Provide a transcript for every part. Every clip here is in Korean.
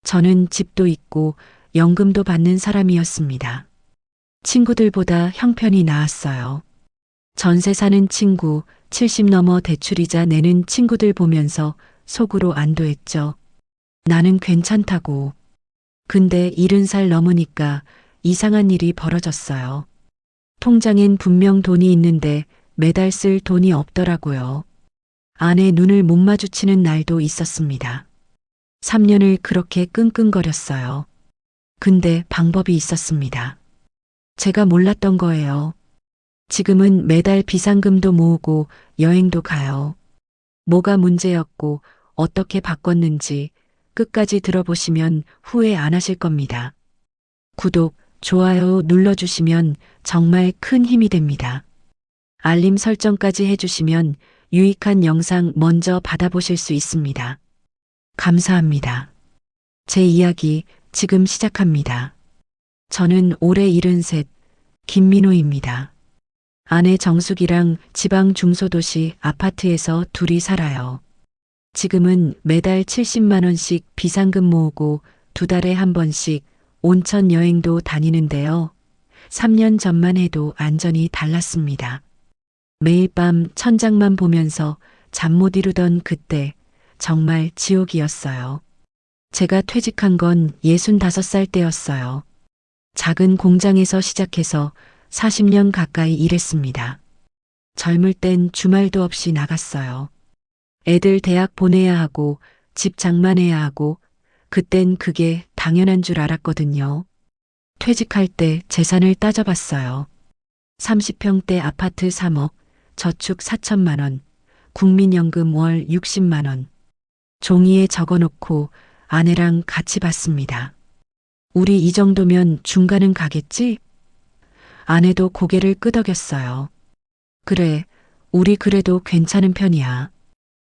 저는 집도 있고 연금도 받는 사람이었습니다. 친구들보다 형편이 나았어요. 전세 사는 친구, 70 넘어 대출이자 내는 친구들 보면서 속으로 안도했죠. 나는 괜찮다고. 근데 70살 넘으니까 이상한 일이 벌어졌어요. 통장엔 분명 돈이 있는데 매달 쓸 돈이 없더라고요. 아내 눈을 못 마주치는 날도 있었습니다. 3년을 그렇게 끙끙거렸어요. 근데 방법이 있었습니다. 제가 몰랐던 거예요. 지금은 매달 비상금도 모으고 여행도 가요. 뭐가 문제였고 어떻게 바꿨는지 끝까지 들어보시면 후회 안 하실 겁니다. 구독, 좋아요 눌러주시면 정말 큰 힘이 됩니다. 알림 설정까지 해주시면 유익한 영상 먼저 받아보실 수 있습니다. 감사합니다. 제 이야기 지금 시작합니다. 저는 올해 73, 김민호입니다. 아내 정숙이랑 지방 중소도시 아파트에서 둘이 살아요. 지금은 매달 70만 원씩 비상금 모으고 2달에 한 번씩 온천 여행도 다니는데요. 3년 전만 해도 완전히 달랐습니다. 매일 밤 천장만 보면서 잠 못 이루던 그때 정말 지옥이었어요. 제가 퇴직한 건 65살 때였어요. 작은 공장에서 시작해서 40년 가까이 일했습니다. 젊을 땐 주말도 없이 나갔어요. 애들 대학 보내야 하고 집 장만해야 하고 그땐 그게 당연한 줄 알았거든요. 퇴직할 때 재산을 따져봤어요. 30평대 아파트 3억, 저축 4천만 원, 국민연금 월 60만 원. 종이에 적어놓고 아내랑 같이 봤습니다. 우리 이 정도면 중간은 가겠지? 아내도 고개를 끄덕였어요. 그래, 우리 그래도 괜찮은 편이야.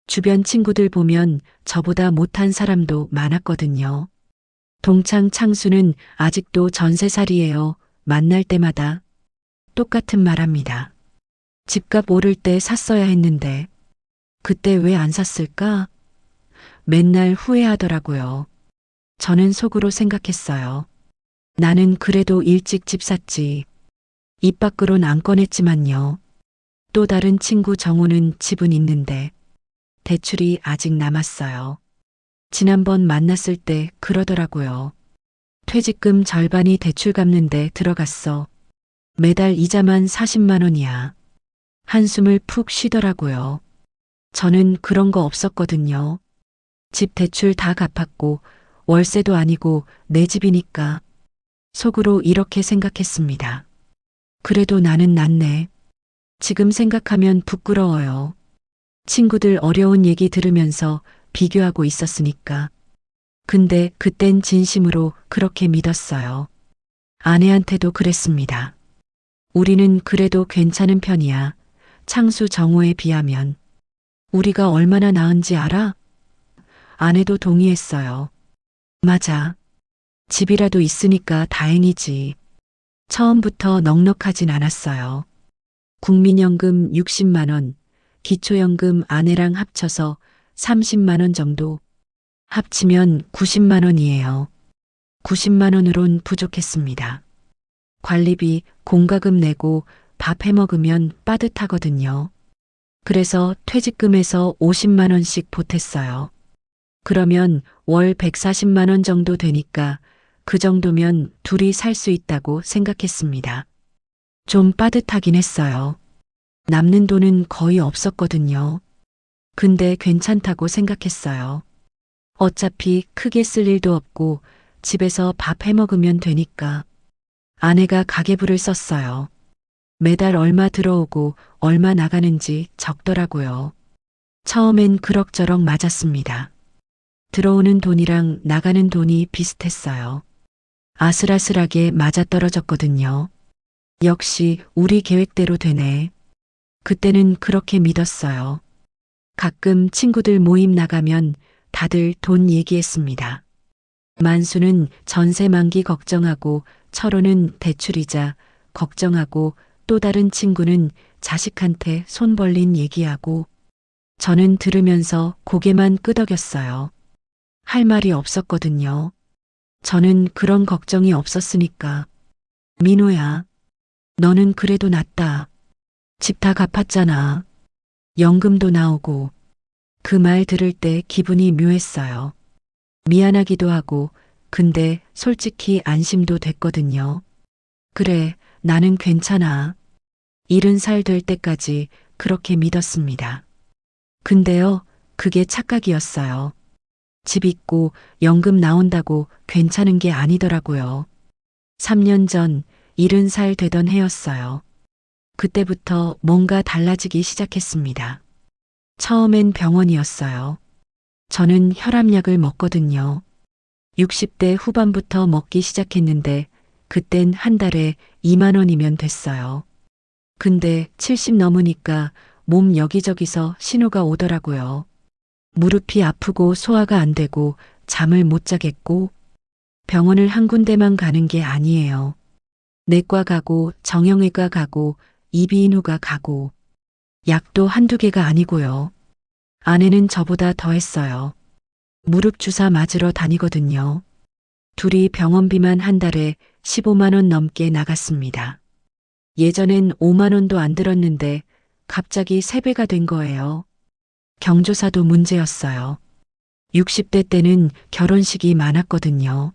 주변 친구들 보면 저보다 못한 사람도 많았거든요. 동창 창수는 아직도 전세살이에요. 만날 때마다 똑같은 말합니다. 집값 오를 때 샀어야 했는데 그때 왜 안 샀을까? 맨날 후회하더라고요. 저는 속으로 생각했어요. 나는 그래도 일찍 집 샀지. 입 밖으론 안 꺼냈지만요. 또 다른 친구 정호는 집은 있는데 대출이 아직 남았어요. 지난번 만났을 때 그러더라고요. 퇴직금 절반이 대출 갚는데 들어갔어. 매달 이자만 40만 원이야. 한숨을 푹 쉬더라고요. 저는 그런 거 없었거든요. 집 대출 다 갚았고 월세도 아니고 내 집이니까 속으로 이렇게 생각했습니다. 그래도 나는 낫네. 지금 생각하면 부끄러워요. 친구들 어려운 얘기 들으면서 비교하고 있었으니까. 근데 그땐 진심으로 그렇게 믿었어요. 아내한테도 그랬습니다. 우리는 그래도 괜찮은 편이야. 창수 정호에 비하면. 우리가 얼마나 나은지 알아? 아내도 동의했어요. 맞아. 집이라도 있으니까 다행이지. 처음부터 넉넉하진 않았어요. 국민연금 60만 원, 기초연금 아내랑 합쳐서 30만 원 정도. 합치면 90만 원이에요. 90만 원으론 부족했습니다. 관리비, 공과금 내고 밥 해먹으면 빠듯하거든요. 그래서 퇴직금에서 50만 원씩 보탰어요. 그러면 월 140만 원 정도 되니까 그 정도면 둘이 살 수 있다고 생각했습니다. 좀 빠듯하긴 했어요. 남는 돈은 거의 없었거든요. 근데 괜찮다고 생각했어요. 어차피 크게 쓸 일도 없고 집에서 밥 해먹으면 되니까. 아내가 가계부를 썼어요. 매달 얼마 들어오고 얼마 나가는지 적더라고요. 처음엔 그럭저럭 맞았습니다. 들어오는 돈이랑 나가는 돈이 비슷했어요. 아슬아슬하게 맞아떨어졌거든요. 역시 우리 계획대로 되네. 그때는 그렇게 믿었어요. 가끔 친구들 모임 나가면 다들 돈 얘기했습니다. 만수는 전세 만기 걱정하고 철호는 대출이자 걱정하고 또 다른 친구는 자식한테 손 벌린 얘기하고 저는 들으면서 고개만 끄덕였어요. 할 말이 없었거든요. 저는 그런 걱정이 없었으니까. 민호야, 너는 그래도 낫다. 집 다 갚았잖아. 연금도 나오고. 그 말 들을 때 기분이 묘했어요. 미안하기도 하고, 근데 솔직히 안심도 됐거든요. 그래, 나는 괜찮아. 70살 될 때까지 그렇게 믿었습니다. 근데요, 그게 착각이었어요. 집 있고 연금 나온다고 괜찮은 게 아니더라고요. 3년 전 70살 되던 해였어요. 그때부터 뭔가 달라지기 시작했습니다. 처음엔 병원이었어요. 저는 혈압약을 먹거든요. 60대 후반부터 먹기 시작했는데 그땐 한 달에 2만 원이면 됐어요. 근데 70 넘으니까 몸 여기저기서 신호가 오더라고요. 무릎이 아프고 소화가 안 되고 잠을 못 자겠고 병원을 한 군데만 가는 게 아니에요. 내과 가고 정형외과 가고 이비인후과 가고 약도 한두 개가 아니고요. 아내는 저보다 더 했어요. 무릎 주사 맞으러 다니거든요. 둘이 병원비만 한 달에 15만 원 넘게 나갔습니다. 예전엔 5만 원도 안 들었는데 갑자기 3배가 된 거예요. 경조사도 문제였어요. 60대 때는 결혼식이 많았거든요.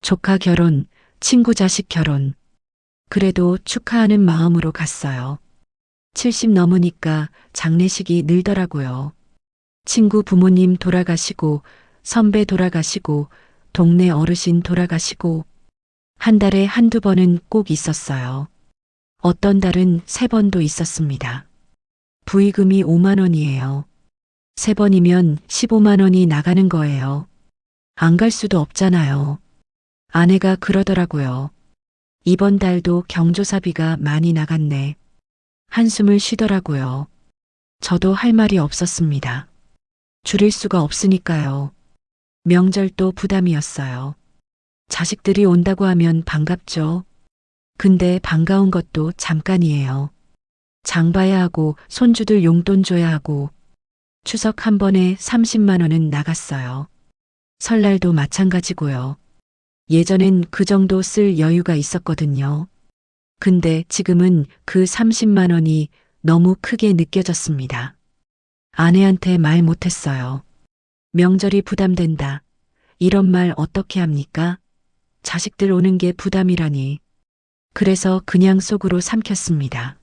조카 결혼, 친구 자식 결혼. 그래도 축하하는 마음으로 갔어요. 70 넘으니까 장례식이 늘더라고요. 친구 부모님 돌아가시고, 선배 돌아가시고, 동네 어르신 돌아가시고, 한 달에 한두 번은 꼭 있었어요. 어떤 달은 3번도 있었습니다. 부의금이 5만 원이에요. 3번이면 15만 원이 나가는 거예요. 안 갈 수도 없잖아요. 아내가 그러더라고요. 이번 달도 경조사비가 많이 나갔네. 한숨을 쉬더라고요. 저도 할 말이 없었습니다. 줄일 수가 없으니까요. 명절도 부담이었어요. 자식들이 온다고 하면 반갑죠. 근데 반가운 것도 잠깐이에요. 장 봐야 하고 손주들 용돈 줘야 하고 추석 한 번에 30만 원은 나갔어요. 설날도 마찬가지고요. 예전엔 그 정도 쓸 여유가 있었거든요. 근데 지금은 그 30만 원이 너무 크게 느껴졌습니다. 아내한테 말 못했어요. 명절이 부담된다. 이런 말 어떻게 합니까? 자식들 오는 게 부담이라니. 그래서 그냥 속으로 삼켰습니다.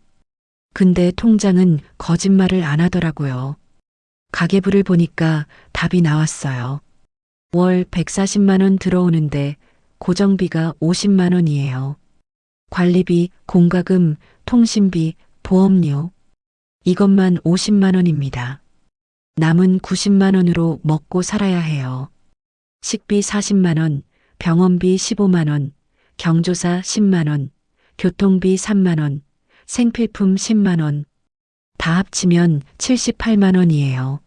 근데 통장은 거짓말을 안 하더라고요. 가계부를 보니까 답이 나왔어요. 월 140만 원 들어오는데 고정비가 50만 원이에요. 관리비, 공과금, 통신비, 보험료. 이것만 50만 원입니다. 남은 90만 원으로 먹고 살아야 해요. 식비 40만 원, 병원비 15만 원, 경조사 10만 원, 교통비 3만 원, 생필품 10만 원. 다 합치면 78만 원이에요.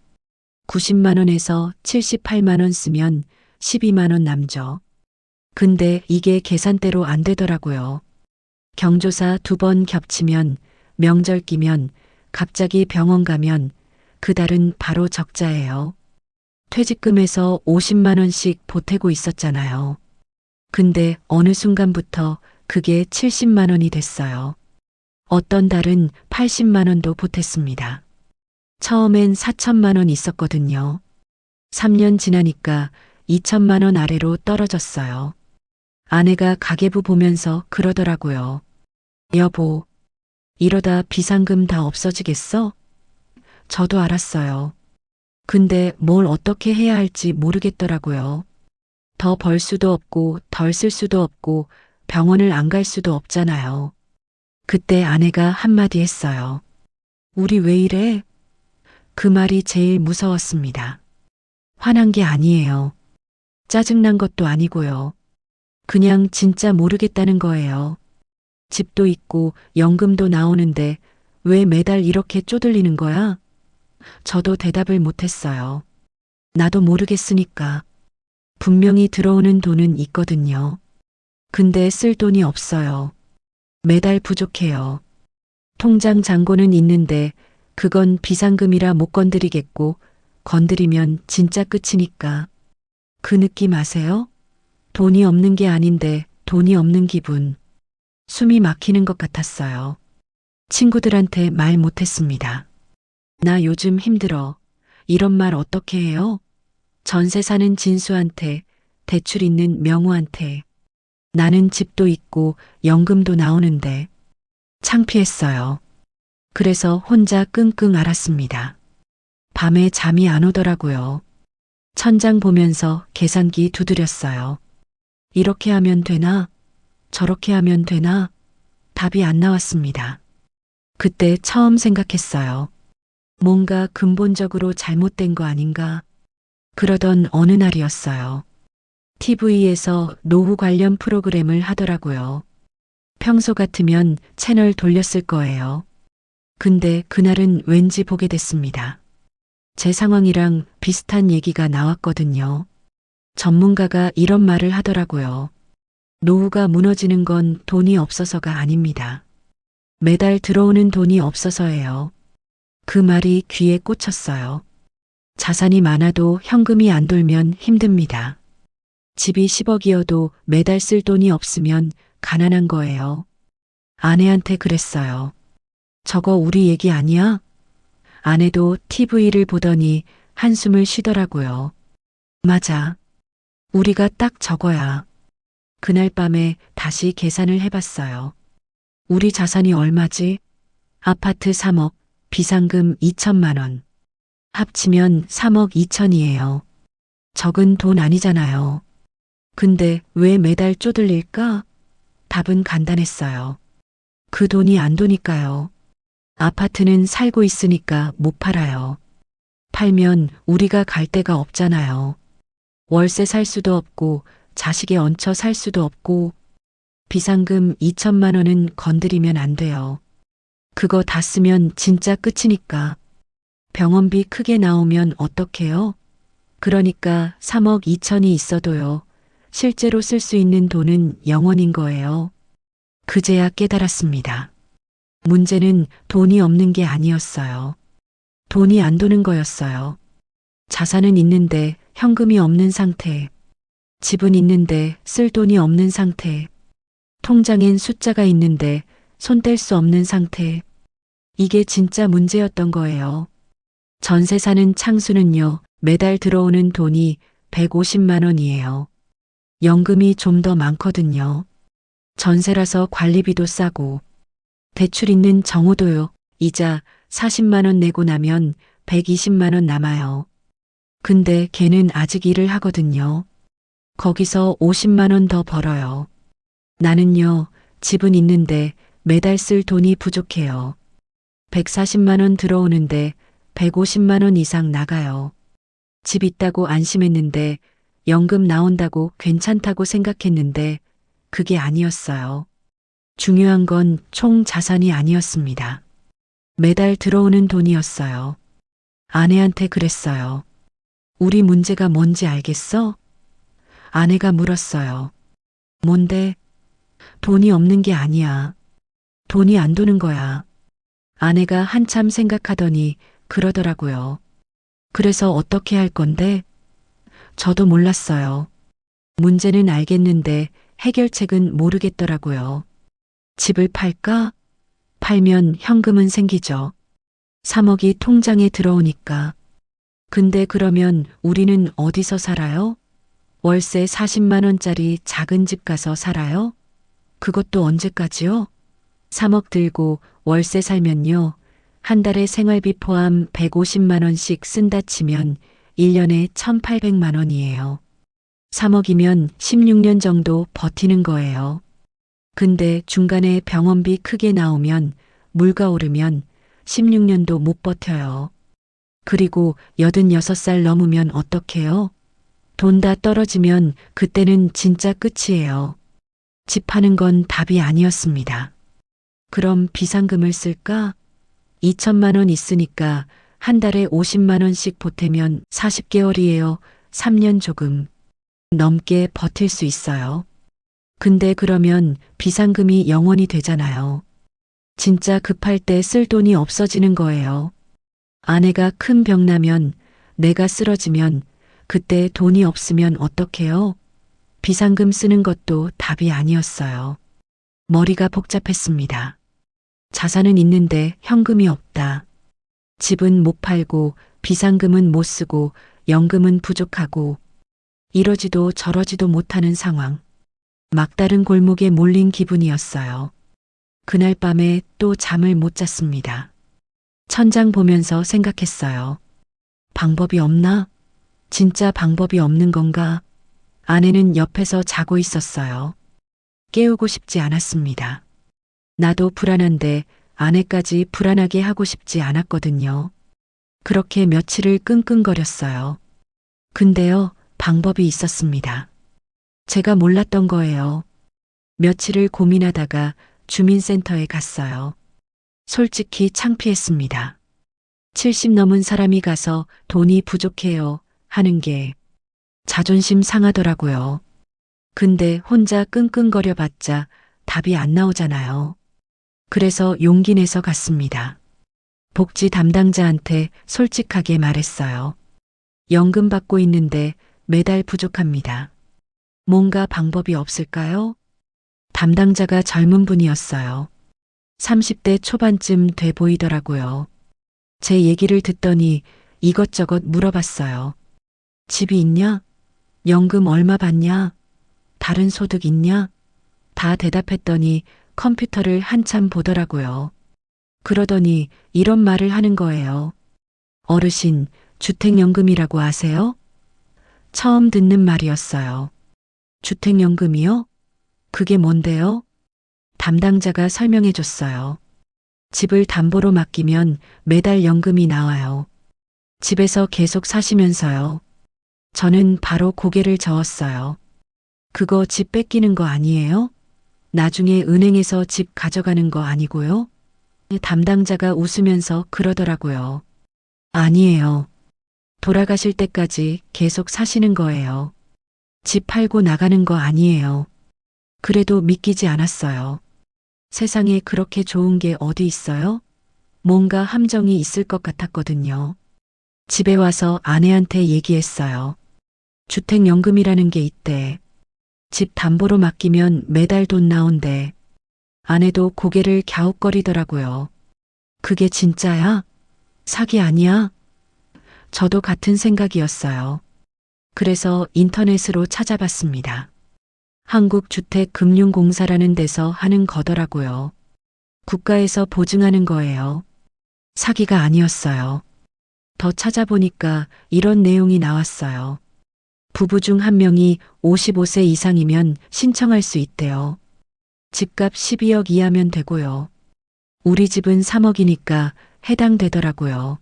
90만 원에서 78만 원 쓰면 12만 원 남죠. 근데 이게 계산대로 안 되더라고요. 경조사 2번 겹치면 명절 끼면 갑자기 병원 가면 그 달은 바로 적자예요. 퇴직금에서 50만 원씩 보태고 있었잖아요. 근데 어느 순간부터 그게 70만 원이 됐어요. 어떤 달은 80만 원도 보탰습니다. 처음엔 4천만 원 있었거든요. 3년 지나니까 2천만 원 아래로 떨어졌어요. 아내가 가계부 보면서 그러더라고요. 여보, 이러다 비상금 다 없어지겠어? 저도 알았어요. 근데 뭘 어떻게 해야 할지 모르겠더라고요. 더 벌 수도 없고 덜 쓸 수도 없고 병원을 안 갈 수도 없잖아요. 그때 아내가 한마디 했어요. 우리 왜 이래? 그 말이 제일 무서웠습니다. 화난 게 아니에요. 짜증난 것도 아니고요. 그냥 진짜 모르겠다는 거예요. 집도 있고 연금도 나오는데 왜 매달 이렇게 쪼들리는 거야? 저도 대답을 못했어요. 나도 모르겠으니까. 분명히 들어오는 돈은 있거든요. 근데 쓸 돈이 없어요. 매달 부족해요. 통장 잔고는 있는데 그건 비상금이라 못 건드리겠고 건드리면 진짜 끝이니까. 그 느낌 아세요? 돈이 없는 게 아닌데 돈이 없는 기분. 숨이 막히는 것 같았어요. 친구들한테 말 못했습니다. 나 요즘 힘들어. 이런 말 어떻게 해요? 전세 사는 진수한테, 대출 있는 명우한테. 나는 집도 있고 연금도 나오는데. 창피했어요. 그래서 혼자 끙끙 앓았습니다. 밤에 잠이 안 오더라고요. 천장 보면서 계산기 두드렸어요. 이렇게 하면 되나? 저렇게 하면 되나? 답이 안 나왔습니다. 그때 처음 생각했어요. 뭔가 근본적으로 잘못된 거 아닌가? 그러던 어느 날이었어요. TV에서 노후 관련 프로그램을 하더라고요. 평소 같으면 채널 돌렸을 거예요. 근데 그날은 왠지 보게 됐습니다. 제 상황이랑 비슷한 얘기가 나왔거든요. 전문가가 이런 말을 하더라고요. 노후가 무너지는 건 돈이 없어서가 아닙니다. 매달 들어오는 돈이 없어서예요. 그 말이 귀에 꽂혔어요. 자산이 많아도 현금이 안 돌면 힘듭니다. 집이 10억이어도 매달 쓸 돈이 없으면 가난한 거예요. 아내한테 그랬어요. 저거 우리 얘기 아니야? 아내도 TV를 보더니 한숨을 쉬더라고요. 맞아. 우리가 딱 저거야. 그날 밤에 다시 계산을 해봤어요. 우리 자산이 얼마지? 아파트 3억, 비상금 2천만 원. 합치면 3억 2천이에요. 적은 돈 아니잖아요. 근데 왜 매달 쪼들릴까? 답은 간단했어요. 그 돈이 안 도니까요. 아파트는 살고 있으니까 못 팔아요. 팔면 우리가 갈 데가 없잖아요. 월세 살 수도 없고 자식에 얹혀 살 수도 없고 비상금 2천만 원은 건드리면 안 돼요. 그거 다 쓰면 진짜 끝이니까. 병원비 크게 나오면 어떡해요? 그러니까 3억 2천이 있어도요. 실제로 쓸 수 있는 돈은 0원인 거예요. 그제야 깨달았습니다. 문제는 돈이 없는 게 아니었어요. 돈이 안 도는 거였어요. 자산은 있는데 현금이 없는 상태. 집은 있는데 쓸 돈이 없는 상태. 통장엔 숫자가 있는데 손 뗄 수 없는 상태. 이게 진짜 문제였던 거예요. 전세 사는 창수는요, 매달 들어오는 돈이 150만 원이에요. 연금이 좀 더 많거든요. 전세라서 관리비도 싸고. 대출 있는 정호도요, 이자 40만 원 내고 나면 120만 원 남아요. 근데 걔는 아직 일을 하거든요. 거기서 50만 원 더 벌어요. 나는요, 집은 있는데 매달 쓸 돈이 부족해요. 140만 원 들어오는데 150만 원 이상 나가요. 집 있다고 안심했는데 연금 나온다고 괜찮다고 생각했는데 그게 아니었어요. 중요한 건 총 자산이 아니었습니다. 매달 들어오는 돈이었어요. 아내한테 그랬어요. 우리 문제가 뭔지 알겠어? 아내가 물었어요. 뭔데? 돈이 없는 게 아니야. 돈이 안 도는 거야. 아내가 한참 생각하더니 그러더라고요. 그래서 어떻게 할 건데? 저도 몰랐어요. 문제는 알겠는데 해결책은 모르겠더라고요. 집을 팔까? 팔면 현금은 생기죠. 3억이 통장에 들어오니까. 근데 그러면 우리는 어디서 살아요? 월세 40만 원짜리 작은 집 가서 살아요? 그것도 언제까지요? 3억 들고 월세 살면요. 한 달에 생활비 포함 150만 원씩 쓴다 치면 1년에 1,800만 원이에요. 3억이면 16년 정도 버티는 거예요. 근데 중간에 병원비 크게 나오면 물가 오르면 16년도 못 버텨요. 그리고 86살 넘으면 어떡해요? 돈 다 떨어지면 그때는 진짜 끝이에요. 집 파는 건 답이 아니었습니다. 그럼 비상금을 쓸까? 2천만 원 있으니까 한 달에 50만 원씩 보태면 40개월이에요. 3년 조금 넘게 버틸 수 있어요. 근데 그러면 비상금이 0원이 되잖아요. 진짜 급할 때 쓸 돈이 없어지는 거예요. 아내가 큰 병 나면, 내가 쓰러지면 그때 돈이 없으면 어떡해요? 비상금 쓰는 것도 답이 아니었어요. 머리가 복잡했습니다. 자산은 있는데 현금이 없다. 집은 못 팔고 비상금은 못 쓰고 연금은 부족하고 이러지도 저러지도 못하는 상황. 막다른 골목에 몰린 기분이었어요. 그날 밤에 또 잠을 못 잤습니다. 천장 보면서 생각했어요. 방법이 없나? 진짜 방법이 없는 건가? 아내는 옆에서 자고 있었어요. 깨우고 싶지 않았습니다. 나도 불안한데 아내까지 불안하게 하고 싶지 않았거든요. 그렇게 며칠을 끙끙거렸어요. 근데요, 방법이 있었습니다. 제가 몰랐던 거예요. 며칠을 고민하다가 주민센터에 갔어요. 솔직히 창피했습니다. 70 넘은 사람이 가서 돈이 부족해요 하는 게 자존심 상하더라고요. 근데 혼자 끙끙거려 봤자 답이 안 나오잖아요. 그래서 용기 내서 갔습니다. 복지 담당자한테 솔직하게 말했어요. 연금 받고 있는데 매달 부족합니다. 뭔가 방법이 없을까요? 담당자가 젊은 분이었어요. 30대 초반쯤 돼 보이더라고요. 제 얘기를 듣더니 이것저것 물어봤어요. 집이 있냐? 연금 얼마 받냐? 다른 소득 있냐? 다 대답했더니 컴퓨터를 한참 보더라고요. 그러더니 이런 말을 하는 거예요. 어르신, 주택연금이라고 아세요? 처음 듣는 말이었어요. 주택연금이요? 그게 뭔데요? 담당자가 설명해 줬어요. 집을 담보로 맡기면 매달 연금이 나와요. 집에서 계속 사시면서요. 저는 바로 고개를 저었어요. 그거 집 뺏기는 거 아니에요? 나중에 은행에서 집 가져가는 거 아니고요? 담당자가 웃으면서 그러더라고요. 아니에요. 돌아가실 때까지 계속 사시는 거예요. 집 팔고 나가는 거 아니에요. 그래도 믿기지 않았어요. 세상에 그렇게 좋은 게 어디 있어요? 뭔가 함정이 있을 것 같았거든요. 집에 와서 아내한테 얘기했어요. 주택연금이라는 게 있대. 집 담보로 맡기면 매달 돈 나온대. 아내도 고개를 갸웃거리더라고요. 그게 진짜야? 사기 아니야? 저도 같은 생각이었어요. 그래서 인터넷으로 찾아봤습니다. 한국주택금융공사라는 데서 하는 거더라고요. 국가에서 보증하는 거예요. 사기가 아니었어요. 더 찾아보니까 이런 내용이 나왔어요. 부부 중 한 명이 55세 이상이면 신청할 수 있대요. 집값 12억 이하면 되고요. 우리 집은 3억이니까 해당되더라고요.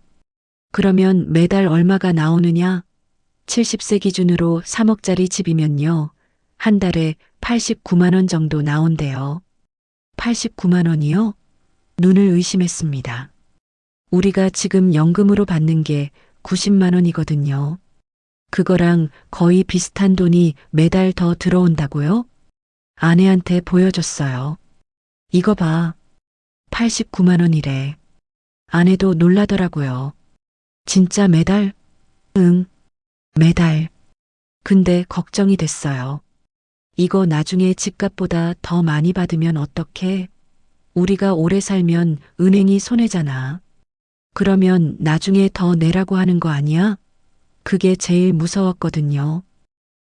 그러면 매달 얼마가 나오느냐? 70세 기준으로 3억짜리 집이면요. 한 달에 89만 원 정도 나온대요. 89만 원이요? 눈을 의심했습니다. 우리가 지금 연금으로 받는 게 90만 원이거든요. 그거랑 거의 비슷한 돈이 매달 더 들어온다고요? 아내한테 보여줬어요. 이거 봐. 89만 원이래. 아내도 놀라더라고요. 진짜 매달? 응, 매달. 근데 걱정이 됐어요. 이거 나중에 집값보다 더 많이 받으면 어떡해? 우리가 오래 살면 은행이 손해잖아. 그러면 나중에 더 내라고 하는 거 아니야? 그게 제일 무서웠거든요.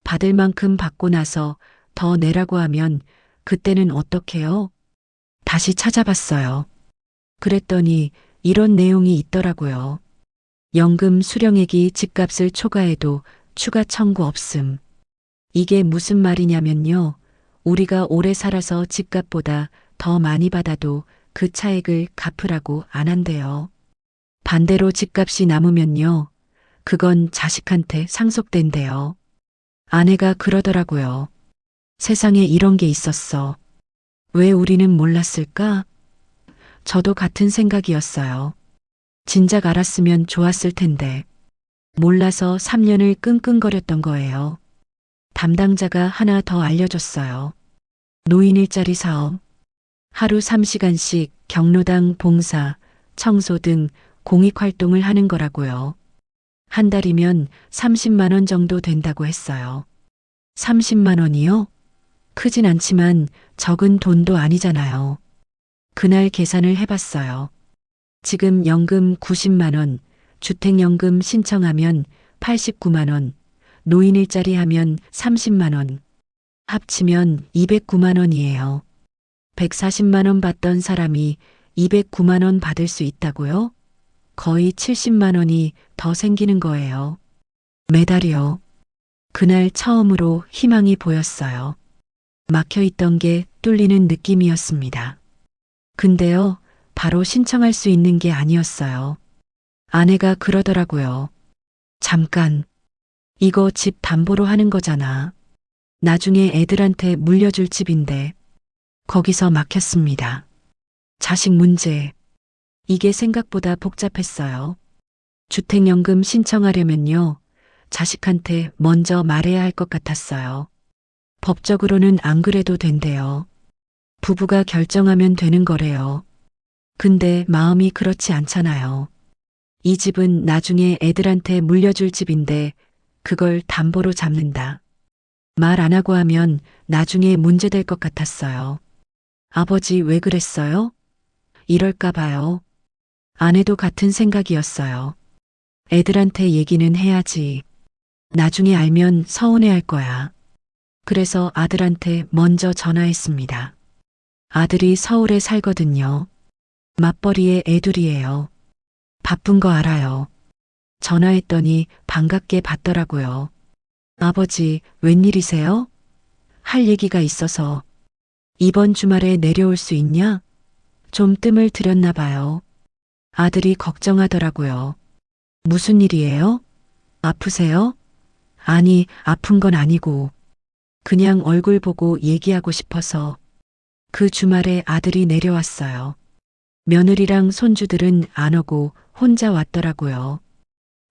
받을 만큼 받고 나서 더 내라고 하면 그때는 어떡해요? 다시 찾아봤어요. 그랬더니 이런 내용이 있더라고요. 연금 수령액이 집값을 초과해도 추가 청구 없음. 이게 무슨 말이냐면요. 우리가 오래 살아서 집값보다 더 많이 받아도 그 차액을 갚으라고 안 한대요. 반대로 집값이 남으면요. 그건 자식한테 상속된대요. 아내가 그러더라고요. 세상에 이런 게 있었어. 왜 우리는 몰랐을까? 저도 같은 생각이었어요. 진작 알았으면 좋았을 텐데. 몰라서 3년을 끙끙거렸던 거예요. 담당자가 하나 더 알려줬어요. 노인 일자리 사업. 하루 3시간씩 경로당 봉사, 청소 등 공익활동을 하는 거라고요. 한 달이면 30만 원 정도 된다고 했어요. 30만 원이요? 크진 않지만 적은 돈도 아니잖아요. 그날 계산을 해봤어요. 지금 연금 90만 원, 주택연금 신청하면 89만 원, 노인 일자리 하면 30만 원, 합치면 209만 원이에요. 140만 원 받던 사람이 209만 원 받을 수 있다고요? 거의 70만 원이 더 생기는 거예요. 매달이요. 그날 처음으로 희망이 보였어요. 막혀 있던 게 뚫리는 느낌이었습니다. 근데요, 바로 신청할 수 있는 게 아니었어요. 아내가 그러더라고요. 잠깐, 이거 집 담보로 하는 거잖아. 나중에 애들한테 물려줄 집인데. 거기서 막혔습니다. 자식 문제. 이게 생각보다 복잡했어요. 주택연금 신청하려면요, 자식한테 먼저 말해야 할 것 같았어요. 법적으로는 안 그래도 된대요. 부부가 결정하면 되는 거래요. 근데 마음이 그렇지 않잖아요. 이 집은 나중에 애들한테 물려줄 집인데 그걸 담보로 잡는다. 말 안 하고 하면 나중에 문제될 것 같았어요. 아버지 왜 그랬어요? 이럴까 봐요. 아내도 같은 생각이었어요. 애들한테 얘기는 해야지. 나중에 알면 서운해할 거야. 그래서 아들한테 먼저 전화했습니다. 아들이 서울에 살거든요. 맞벌이에 애둘이에요. 바쁜 거 알아요. 전화했더니 반갑게 받더라고요. 아버지, 웬일이세요? 할 얘기가 있어서. 이번 주말에 내려올 수 있냐? 좀 뜸을 들였나 봐요. 아들이 걱정하더라고요. 무슨 일이에요? 아프세요? 아니, 아픈 건 아니고. 그냥 얼굴 보고 얘기하고 싶어서. 그 주말에 아들이 내려왔어요. 며느리랑 손주들은 안 오고 혼자 왔더라고요.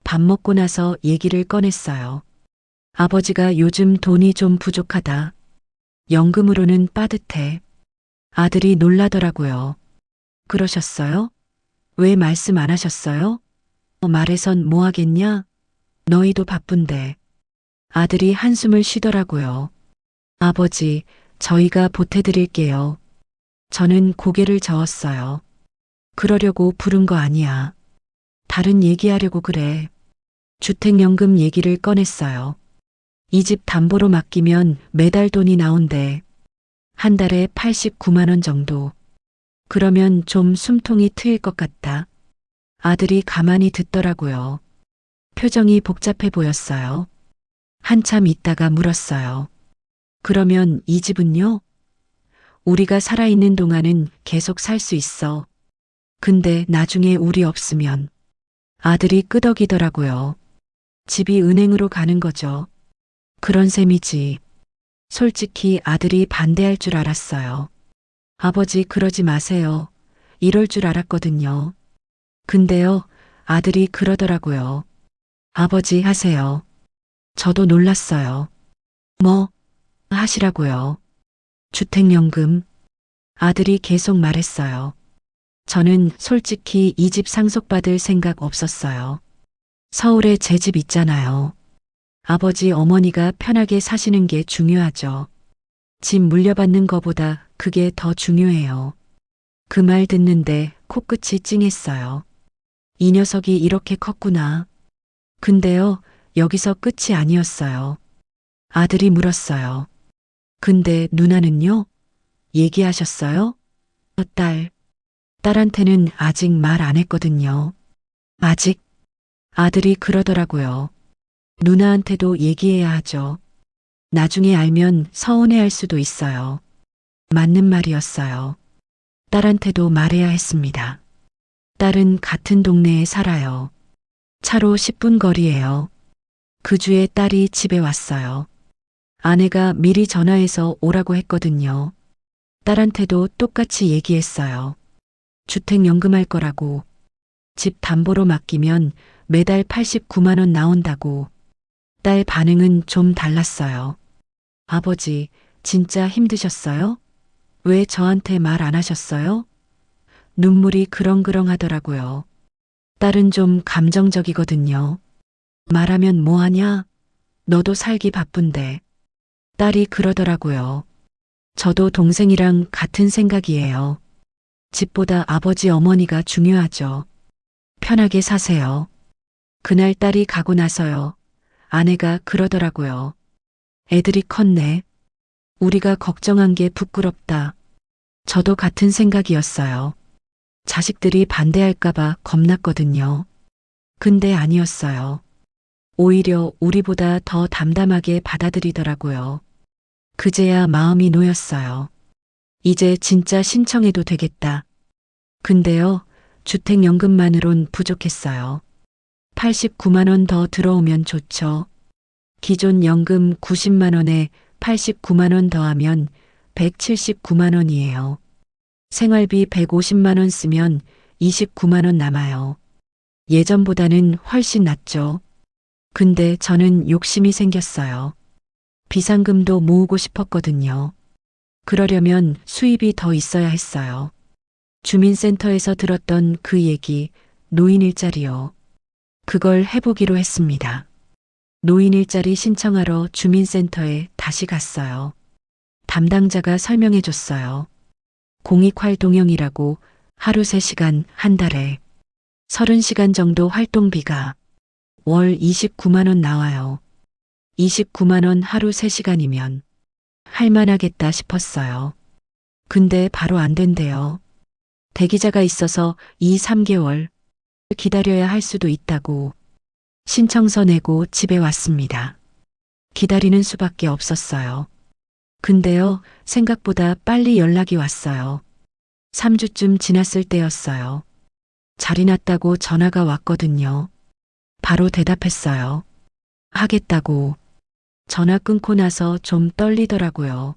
밥 먹고 나서 얘기를 꺼냈어요. 아버지가 요즘 돈이 좀 부족하다. 연금으로는 빠듯해. 아들이 놀라더라고요. 그러셨어요? 왜 말씀 안 하셨어요? 말해선 뭐 하겠냐? 너희도 바쁜데. 아들이 한숨을 쉬더라고요. 아버지, 저희가 보태드릴게요. 저는 고개를 저었어요. 그러려고 부른 거 아니야. 다른 얘기하려고 그래. 주택연금 얘기를 꺼냈어요. 이 집 담보로 맡기면 매달 돈이 나온대. 한 달에 89만 원 정도. 그러면 좀 숨통이 트일 것 같다. 아들이 가만히 듣더라고요. 표정이 복잡해 보였어요. 한참 있다가 물었어요. 그러면 이 집은요? 우리가 살아있는 동안은 계속 살 수 있어. 근데 나중에 우리 없으면. 아들이 끄덕이더라고요. 집이 은행으로 가는 거죠. 그런 셈이지. 솔직히 아들이 반대할 줄 알았어요. 아버지 그러지 마세요. 이럴 줄 알았거든요. 근데요, 아들이 그러더라고요. 아버지 하세요. 저도 놀랐어요. 뭐, 하시라고요. 주택연금. 아들이 계속 말했어요. 저는 솔직히 이 집 상속받을 생각 없었어요. 서울에 제 집 있잖아요. 아버지 어머니가 편하게 사시는 게 중요하죠. 집 물려받는 거보다 그게 더 중요해요. 그 말 듣는데 코끝이 찡했어요. 이 녀석이 이렇게 컸구나. 근데요, 여기서 끝이 아니었어요. 아들이 물었어요. 근데 누나는요? 얘기하셨어요? 딸한테는 아직 말 안 했거든요. 아직? 아들이 그러더라고요. 누나한테도 얘기해야 하죠. 나중에 알면 서운해할 수도 있어요. 맞는 말이었어요. 딸한테도 말해야 했습니다. 딸은 같은 동네에 살아요. 차로 10분 거리예요. 그 주에 딸이 집에 왔어요. 아내가 미리 전화해서 오라고 했거든요. 딸한테도 똑같이 얘기했어요. 주택연금 할 거라고. 집 담보로 맡기면 매달 89만 원 나온다고. 딸 반응은 좀 달랐어요. 아버지, 진짜 힘드셨어요? 왜 저한테 말 안 하셨어요? 눈물이 그렁그렁 하더라고요. 딸은 좀 감정적이거든요. 말하면 뭐하냐? 너도 살기 바쁜데. 딸이 그러더라고요. 저도 동생이랑 같은 생각이에요. 집보다 아버지 어머니가 중요하죠. 편하게 사세요. 그날 딸이 가고 나서요. 아내가 그러더라고요. 애들이 컸네. 우리가 걱정한 게 부끄럽다. 저도 같은 생각이었어요. 자식들이 반대할까봐 겁났거든요. 근데 아니었어요. 오히려 우리보다 더 담담하게 받아들이더라고요. 그제야 마음이 놓였어요. 이제 진짜 신청해도 되겠다. 근데요, 주택연금만으론 부족했어요. 89만 원 더 들어오면 좋죠. 기존 연금 90만 원에 89만 원 더하면 179만 원이에요. 생활비 150만 원 쓰면 29만 원 남아요. 예전보다는 훨씬 낫죠. 근데 저는 욕심이 생겼어요. 비상금도 모으고 싶었거든요. 그러려면 수입이 더 있어야 했어요. 주민센터에서 들었던 그 얘기, 노인 일자리요. 그걸 해보기로 했습니다. 노인 일자리 신청하러 주민센터에 다시 갔어요. 담당자가 설명해 줬어요. 공익활동형이라고 하루 3시간 한 달에 30시간 정도 활동비가 월 29만 원 나와요. 29만 원 하루 3시간이면 할만하겠다 싶었어요. 근데 바로 안 된대요. 대기자가 있어서 2, 3개월 기다려야 할 수도 있다고 신청서 내고 집에 왔습니다. 기다리는 수밖에 없었어요. 근데요, 생각보다 빨리 연락이 왔어요. 3주쯤 지났을 때였어요. 자리 났다고 전화가 왔거든요. 바로 대답했어요. 하겠다고. 전화 끊고 나서 좀 떨리더라고요.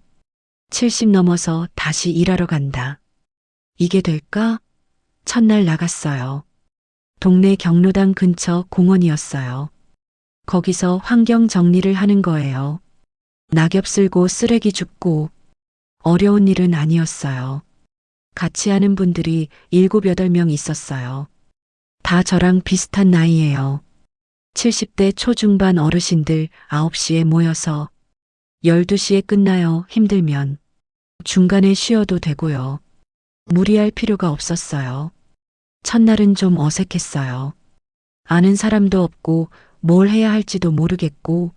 70 넘어서 다시 일하러 간다. 이게 될까? 첫날 나갔어요. 동네 경로당 근처 공원이었어요. 거기서 환경 정리를 하는 거예요. 낙엽 쓸고 쓰레기 줍고 어려운 일은 아니었어요. 같이 하는 분들이 7, 8명 있었어요. 다 저랑 비슷한 나이예요. 70대 초중반 어르신들 9시에 모여서 12시에 끝나요. 힘들면 중간에 쉬어도 되고요. 무리할 필요가 없었어요. 첫날은 좀 어색했어요. 아는 사람도 없고 뭘 해야 할지도 모르겠고.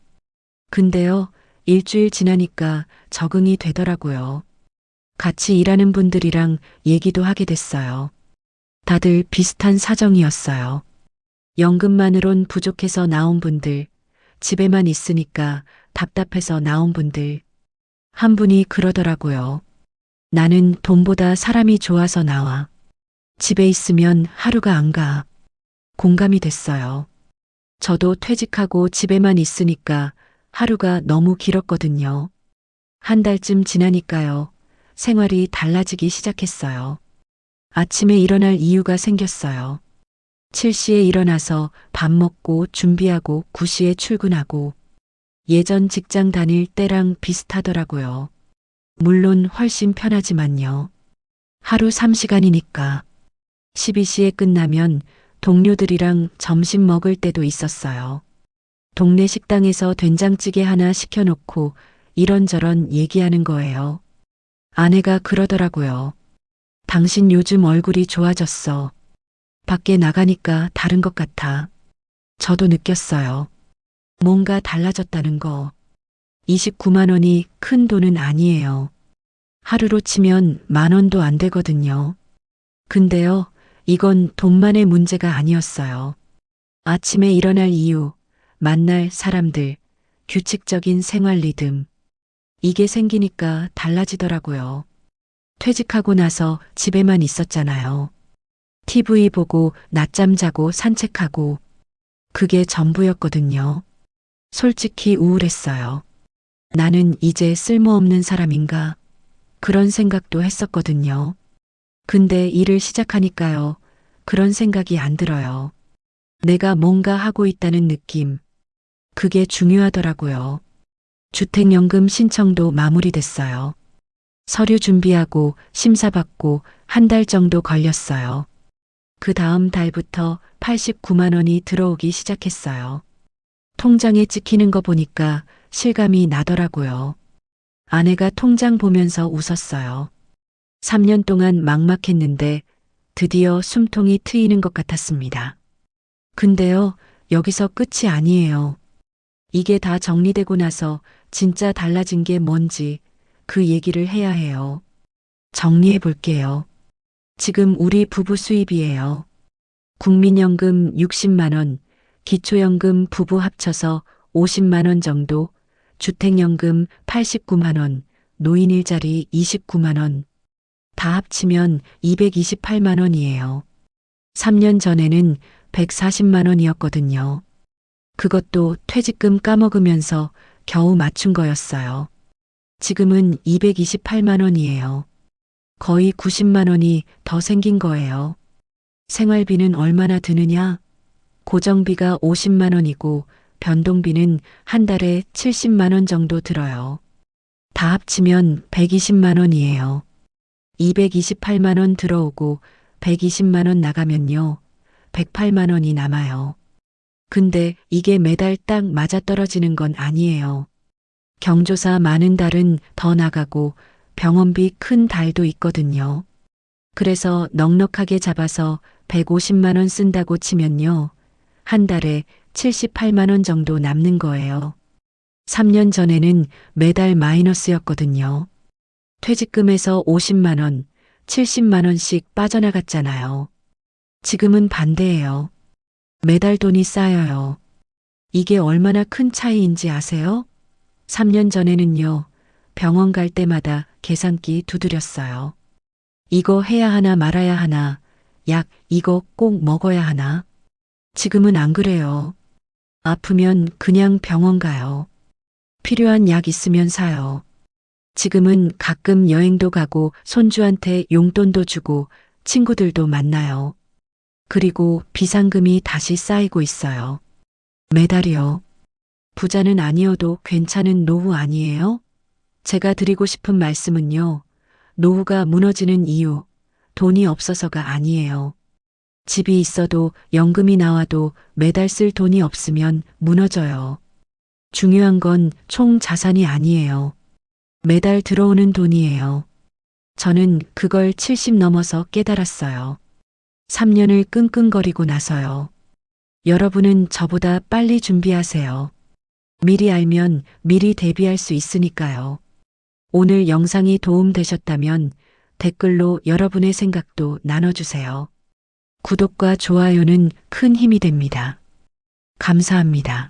근데요, 일주일 지나니까 적응이 되더라고요. 같이 일하는 분들이랑 얘기도 하게 됐어요. 다들 비슷한 사정이었어요. 연금만으론 부족해서 나온 분들, 집에만 있으니까 답답해서 나온 분들. 한 분이 그러더라고요. 나는 돈보다 사람이 좋아서 나와. 집에 있으면 하루가 안 가. 공감이 됐어요. 저도 퇴직하고 집에만 있으니까 하루가 너무 길었거든요. 한 달쯤 지나니까요. 생활이 달라지기 시작했어요. 아침에 일어날 이유가 생겼어요. 7시에 일어나서 밥 먹고 준비하고 9시에 출근하고 예전 직장 다닐 때랑 비슷하더라고요. 물론 훨씬 편하지만요. 하루 3시간이니까 12시에 끝나면 동료들이랑 점심 먹을 때도 있었어요. 동네 식당에서 된장찌개 하나 시켜놓고 이런저런 얘기하는 거예요. 아내가 그러더라고요. 당신 요즘 얼굴이 좋아졌어. 밖에 나가니까 다른 것 같아. 저도 느꼈어요. 뭔가 달라졌다는 거. 29만 원이 큰 돈은 아니에요. 하루로 치면 10,000원도 안 되거든요. 근데요, 이건 돈만의 문제가 아니었어요. 아침에 일어날 이유, 만날 사람들, 규칙적인 생활 리듬. 이게 생기니까 달라지더라고요. 퇴직하고 나서 집에만 있었잖아요. TV 보고 낮잠 자고 산책하고 그게 전부였거든요. 솔직히 우울했어요. 나는 이제 쓸모없는 사람인가? 그런 생각도 했었거든요. 근데 일을 시작하니까요. 그런 생각이 안 들어요. 내가 뭔가 하고 있다는 느낌. 그게 중요하더라고요. 주택연금 신청도 마무리됐어요. 서류 준비하고 심사받고 한 달 정도 걸렸어요. 그 다음 달부터 89만 원이 들어오기 시작했어요. 통장에 찍히는 거 보니까 실감이 나더라고요. 아내가 통장 보면서 웃었어요. 3년 동안 막막했는데 드디어 숨통이 트이는 것 같았습니다. 근데요, 여기서 끝이 아니에요. 이게 다 정리되고 나서 진짜 달라진 게 뭔지 그 얘기를 해야 해요. 정리해 볼게요. 지금 우리 부부 수입이에요. 국민연금 60만 원, 기초연금 부부 합쳐서 50만 원 정도, 주택연금 89만 원, 노인 일자리 29만 원, 다 합치면 228만 원이에요. 3년 전에는 140만 원이었거든요. 그것도 퇴직금 까먹으면서 겨우 맞춘 거였어요. 지금은 228만 원이에요. 거의 90만 원이 더 생긴 거예요. 생활비는 얼마나 드느냐? 고정비가 50만 원이고 변동비는 한 달에 70만 원 정도 들어요. 다 합치면 120만 원이에요. 228만 원 들어오고 120만 원 나가면요. 108만 원이 남아요. 근데 이게 매달 딱 맞아떨어지는 건 아니에요. 경조사 많은 달은 더 나가고 병원비 큰 달도 있거든요. 그래서 넉넉하게 잡아서 150만 원 쓴다고 치면요. 한 달에 78만 원 정도 남는 거예요. 3년 전에는 매달 마이너스였거든요. 퇴직금에서 50만 원, 70만 원씩 빠져나갔잖아요. 지금은 반대예요. 매달 돈이 쌓여요. 이게 얼마나 큰 차이인지 아세요? 3년 전에는요, 병원 갈 때마다 계산기 두드렸어요. 이거 해야 하나 말아야 하나, 약 이거 꼭 먹어야 하나. 지금은 안 그래요. 아프면 그냥 병원 가요. 필요한 약 있으면 사요. 지금은 가끔 여행도 가고 손주한테 용돈도 주고 친구들도 만나요. 그리고 비상금이 다시 쌓이고 있어요. 매달이요. 부자는 아니어도 괜찮은 노후 아니에요? 제가 드리고 싶은 말씀은요. 노후가 무너지는 이유, 돈이 없어서가 아니에요. 집이 있어도 연금이 나와도 매달 쓸 돈이 없으면 무너져요. 중요한 건 총 자산이 아니에요. 매달 들어오는 돈이에요. 저는 그걸 70 넘어서 깨달았어요. 3년을 끙끙거리고 나서요. 여러분은 저보다 빨리 준비하세요. 미리 알면 미리 대비할 수 있으니까요. 오늘 영상이 도움되셨다면 댓글로 여러분의 생각도 나눠주세요. 구독과 좋아요는 큰 힘이 됩니다. 감사합니다.